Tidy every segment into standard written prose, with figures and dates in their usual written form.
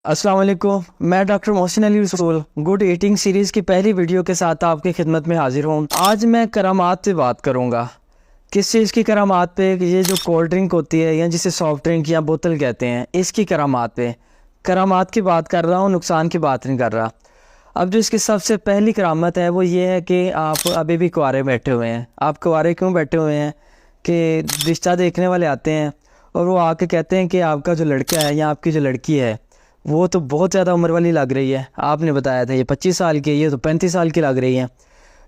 अस्सलाम वालेकुम। मैं डॉक्टर मोहसिन अली रसूल गुड ईटिंग सीरीज़ की पहली वीडियो के साथ आपकी खिदमत में हाजिर हूँ। आज मैं करामात पे बात करूँगा। किस चीज़ की करामात पे? ये जो कोल्ड ड्रिंक होती है या जिसे सॉफ्ट ड्रिंक या बोतल कहते हैं, इसकी करामात पे करामात की बात कर रहा हूँ, नुकसान की बात नहीं कर रहा। अब जो इसकी सबसे पहली करामत है वो ये है कि आप अभी भी कुंवारे बैठे हुए हैं। आप कुंवारे क्यों बैठे हुए हैं कि रिश्ता देखने वाले आते हैं और वो आके कहते हैं कि आपका जो लड़का है या आपकी जो लड़की है वो तो बहुत ज़्यादा उम्र वाली लग रही है। आपने बताया था ये 25 साल की है, ये तो 35 साल की लग रही है।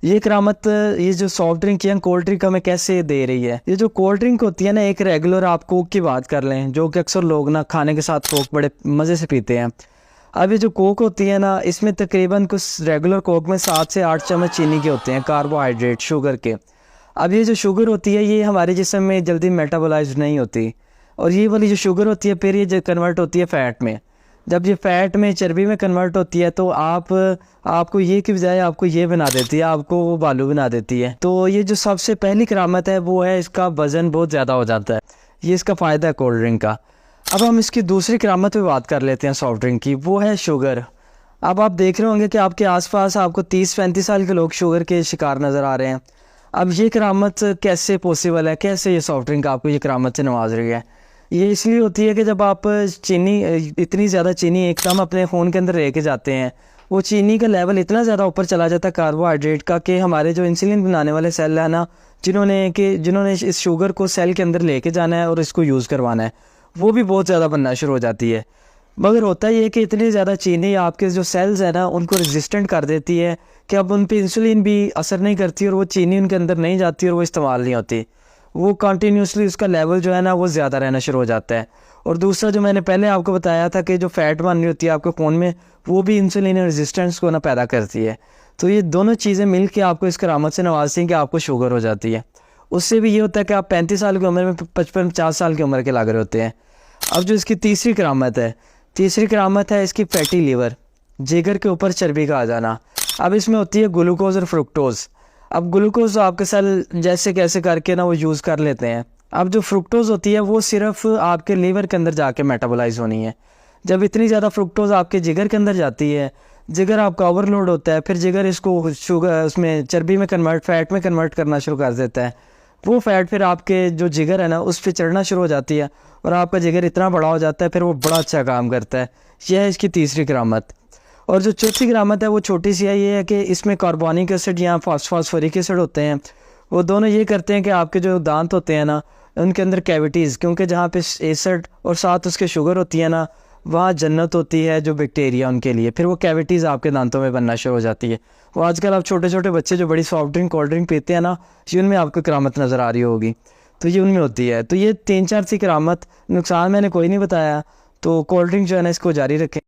ये करामत ये जो सॉफ्ट ड्रिंक या कोल्ड ड्रिंक हमें कैसे दे रही है? ये जो कोल्ड ड्रिंक होती है ना, एक रेगुलर आप कोक की बात कर लें, जो कि अक्सर लोग ना खाने के साथ कोक बड़े मज़े से पीते हैं। अब ये जो कोक होती है ना, इसमें तकरीबन कुछ रेगुलर कोक में 7 से 8 चम्मच चीनी के होते हैं, कार्बोहाइड्रेट शुगर के। अब ये जो शुगर होती है ये हमारे जिस्म में जल्दी मेटाबोलाइज नहीं होती, और ये वाली जो शुगर होती है फिर ये जो कन्वर्ट होती है फ़ैट में। जब ये फ़ैट में चर्बी में कन्वर्ट होती है तो आपको ये की बजाय आपको ये बना देती है, आपको वो बालू बना देती है। तो ये जो सबसे पहली करामत है वो है इसका वज़न बहुत ज़्यादा हो जाता है। ये इसका फ़ायदा है कोल्ड ड्रिंक का। अब हम इसकी दूसरी करामत पे बात कर लेते हैं सॉफ्ट ड्रिंक की, वो है शुगर। अब आप देख रहे होंगे कि आपके आसपास आपको 30-35 साल के लोग शुगर के शिकार नज़र आ रहे हैं। अब ये करामत कैसे पॉसिबल है? कैसे ये सॉफ्ट ड्रिंक आपको ये करामत से नवाज रही है? ये इसलिए होती है कि जब आप चीनी इतनी ज़्यादा चीनी एकदम अपने ख़ून के अंदर लेके जाते हैं, वो चीनी का लेवल इतना ज़्यादा ऊपर चला जाता है कार्बोहाइड्रेट का कि हमारे जो इंसुलिन बनाने वाले सेल है ना, जिन्होंने इस शुगर को सेल के अंदर लेके जाना है और इसको यूज़ करवाना है, वो भी बहुत ज़्यादा बनना शुरू हो जाती है। मगर होता ये है कि इतनी ज़्यादा चीनी आपके जो सेल्स हैं ना उनको रेजिस्टेंट कर देती है कि अब उन पे इंसुलिन भी असर नहीं करती और वो चीनी उनके अंदर नहीं जाती और वो इस्तेमाल नहीं होती। वो कंटिन्यूसली उसका लेवल जो है ना वो ज़्यादा रहना शुरू हो जाता है। और दूसरा जो मैंने पहले आपको बताया था कि जो फ़ैट बन रही होती है आपके खून में, वो भी इंसुलिन रेजिस्टेंस को ना पैदा करती है। तो ये दोनों चीज़ें मिल के आपको इस करामत से नवाजती हैं कि आपको शुगर हो जाती है। उससे भी ये होता है कि आप 35 साल की उम्र में 55-50 साल की उम्र के लग रहे होते हैं। अब जो इसकी तीसरी करामत है इसकी फैटी लीवर, जिगर के ऊपर चर्बी का आ जाना। अब इसमें होती है ग्लूकोज और फ्रुक्टोज़। अब ग्लूकोज आपके सेल जैसे कैसे करके ना वो यूज़ कर लेते हैं। अब जो फ्रुक्टोज़ होती है वो सिर्फ आपके लीवर के अंदर जाके मेटाबोलाइज होनी है। जब इतनी ज़्यादा फ्रुक्टोज़ आपके जिगर के अंदर जाती है, जिगर आपका ओवरलोड होता है, फिर जिगर इसको शुगर उसमें चर्बी में फैट में कन्वर्ट करना शुरू कर देता है। वो फैट फिर आपके जो जिगर है ना उस पर चढ़ना शुरू हो जाती है और आपका जिगर इतना बड़ा हो जाता है, फिर वो बड़ा अच्छा काम करता है। यह है इसकी तीसरी करामत। और जो चौथी करामत है वो छोटी सी है, ये है कि इसमें कार्बोनिक एसिड या फास्फोरिक एसिड होते हैं। वो दोनों ये करते हैं कि आपके जो दांत होते हैं ना उनके अंदर कैविटीज़, क्योंकि जहाँ पे एसिड और साथ उसके शुगर होती है ना, वहाँ जन्नत होती है जो बैक्टीरिया उनके लिए, फिर वो कैविटीज़ आपके दांतों में बनना शुरू हो जाती है। वो आजकल आप छोटे छोटे बच्चे जो बड़ी सॉफ्ट ड्रिंक कोल्ड ड्रिंक पीते हैं ना, ये उनमें आपको करामत नज़र आ रही होगी। तो ये उनमें होती है। तो ये 3-4 सी करामत, नुकसान मैंने कोई नहीं बताया। तो कोल्ड ड्रिंक जो है ना इसको जारी रखें।